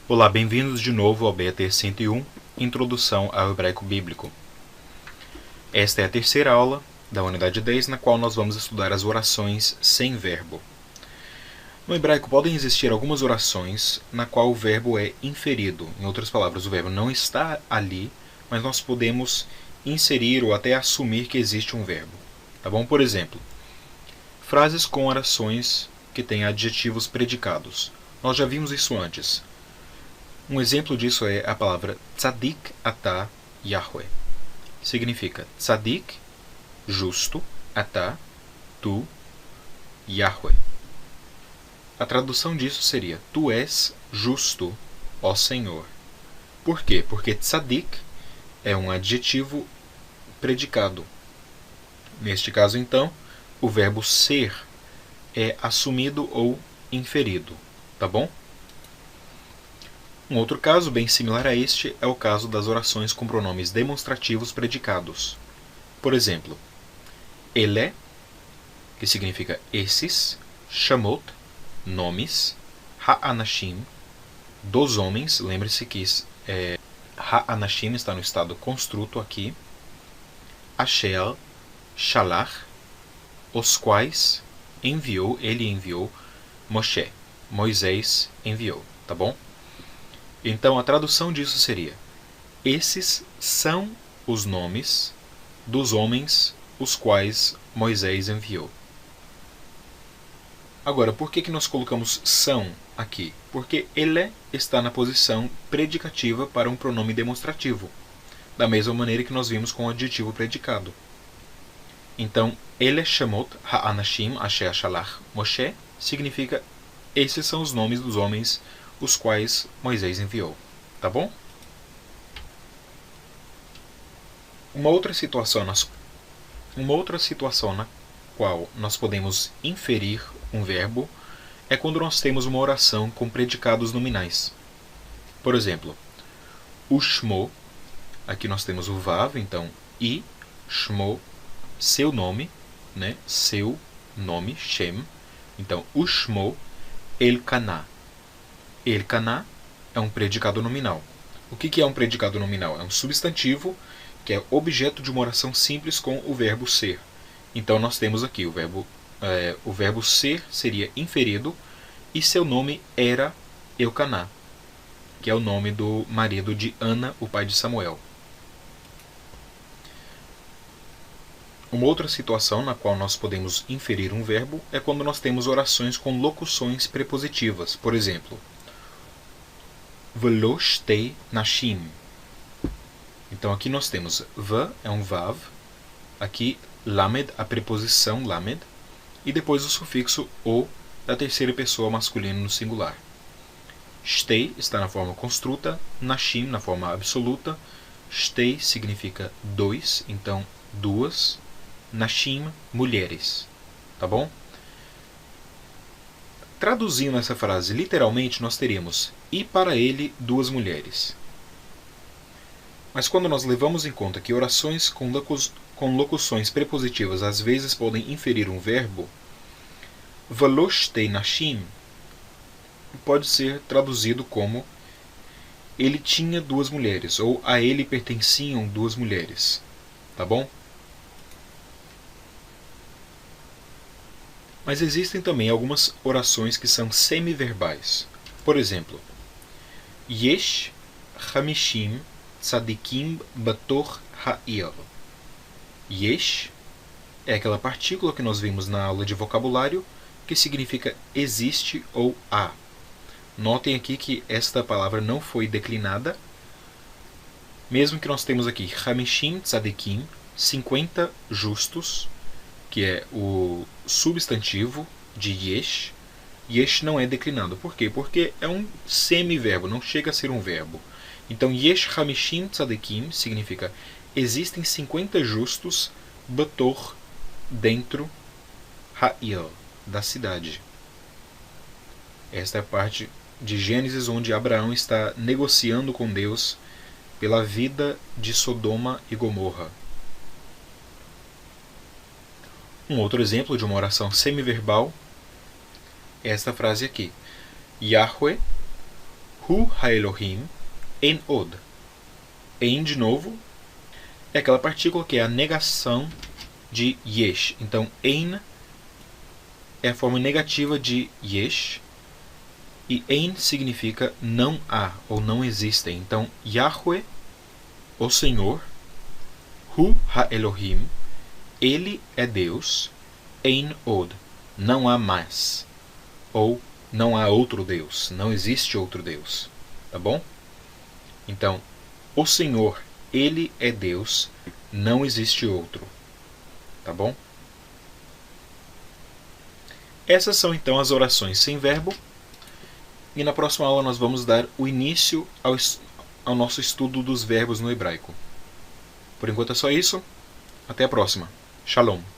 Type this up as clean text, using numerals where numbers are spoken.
Olá, bem-vindos de novo ao BT 101, Introdução ao Hebraico Bíblico. Esta é a terceira aula da unidade 10, na qual nós vamos estudar as orações sem verbo. No hebraico podem existir algumas orações na qual o verbo é inferido. Em outras palavras, o verbo não está ali, mas nós podemos inserir ou até assumir que existe um verbo. Tá bom? Por exemplo, frases com orações que têm adjetivos predicados. Nós já vimos isso antes. Um exemplo disso é a palavra tzadik atah Yahweh. Significa tzadik, justo, atah, tu, Yahweh. A tradução disso seria: tu és justo, ó Senhor. Por quê? Porque tzadik é um adjetivo predicado. Neste caso, então, o verbo ser é assumido ou inferido. Tá bom? Um outro caso bem similar a este é o caso das orações com pronomes demonstrativos predicados. Por exemplo, ele, que significa esses, shamot, nomes, ha'anashim, dos homens, lembre-se que ha'anashim está no estado construto aqui, asher, shalach, os quais ele enviou, Moshe, Moisés enviou, tá bom? Então, a tradução disso seria: esses são os nomes dos homens os quais Moisés enviou. Agora, por que nós colocamos são aqui? Porque ele está na posição predicativa para um pronome demonstrativo, da mesma maneira que nós vimos com o adjetivo predicado. Então, ele shamot ha'anashim asher shalach Moshe significa: esses são os nomes dos homens os quais Moisés enviou. Tá bom? Uma outra situação na qual nós podemos inferir um verbo é quando nós temos uma oração com predicados nominais. Por exemplo, o shmo, aqui nós temos o vav, então shmo, seu nome, né? Seu nome, Shem. Então, o shmo Elkanah. Elkanah é um predicado nominal. O que é um predicado nominal? É um substantivo que é objeto de uma oração simples com o verbo ser. Então nós temos aqui o verbo ser seria inferido e seu nome era Elkanah, que é o nome do marido de Ana, o pai de Samuel. Uma outra situação na qual nós podemos inferir um verbo é quando nós temos orações com locuções prepositivas. Por exemplo, Velo shtei nashim. Então aqui nós temos v, é um vav, aqui lamed, a preposição lamed, e depois o sufixo o da terceira pessoa masculino no singular. Shtei está na forma construta, nashim na forma absoluta. Shtei significa dois, então duas, nashim, mulheres. Tá bom? Traduzindo essa frase literalmente, nós teríamos: e para ele duas mulheres. Mas quando nós levamos em conta que orações com locuções prepositivas às vezes podem inferir um verbo, Valoshtei Nashim pode ser traduzido como: ele tinha duas mulheres, ou a ele pertenciam duas mulheres. Tá bom? Mas existem também algumas orações que são semiverbais. Por exemplo, Yesh Hamishim Tzadikim Bator Ha'ir. Yesh é aquela partícula que nós vimos na aula de vocabulário, que significa existe ou há. Notem aqui que esta palavra não foi declinada, mesmo que nós temos aqui Hamishim Tzadikim, 50 justos, que é o substantivo de Yesh. Yesh não é declinado. Por quê? Porque é um semiverbo, não chega a ser um verbo. Então, Yesh Hamishim Tzadikim significa: existem 50 justos, Bator, dentro, Ha'ir, da cidade. Esta é a parte de Gênesis onde Abraão está negociando com Deus pela vida de Sodoma e Gomorra. Um outro exemplo de uma oração semiverbal é esta frase aqui: Yahweh Hu ha-Elohim en od. En, de novo, é aquela partícula que é a negação de yesh. Então, en é a forma negativa de yesh. E en significa não há ou não existem. Então, Yahweh, o Senhor, Hu ha-Elohim, ele é Deus, en od, não há mais. Ou não há outro Deus, não existe outro Deus. Tá bom? Então, o Senhor, ele é Deus, não existe outro. Tá bom? Essas são então as orações sem verbo. E na próxima aula nós vamos dar o início ao nosso estudo dos verbos no hebraico. Por enquanto é só isso. Até a próxima. Shalom.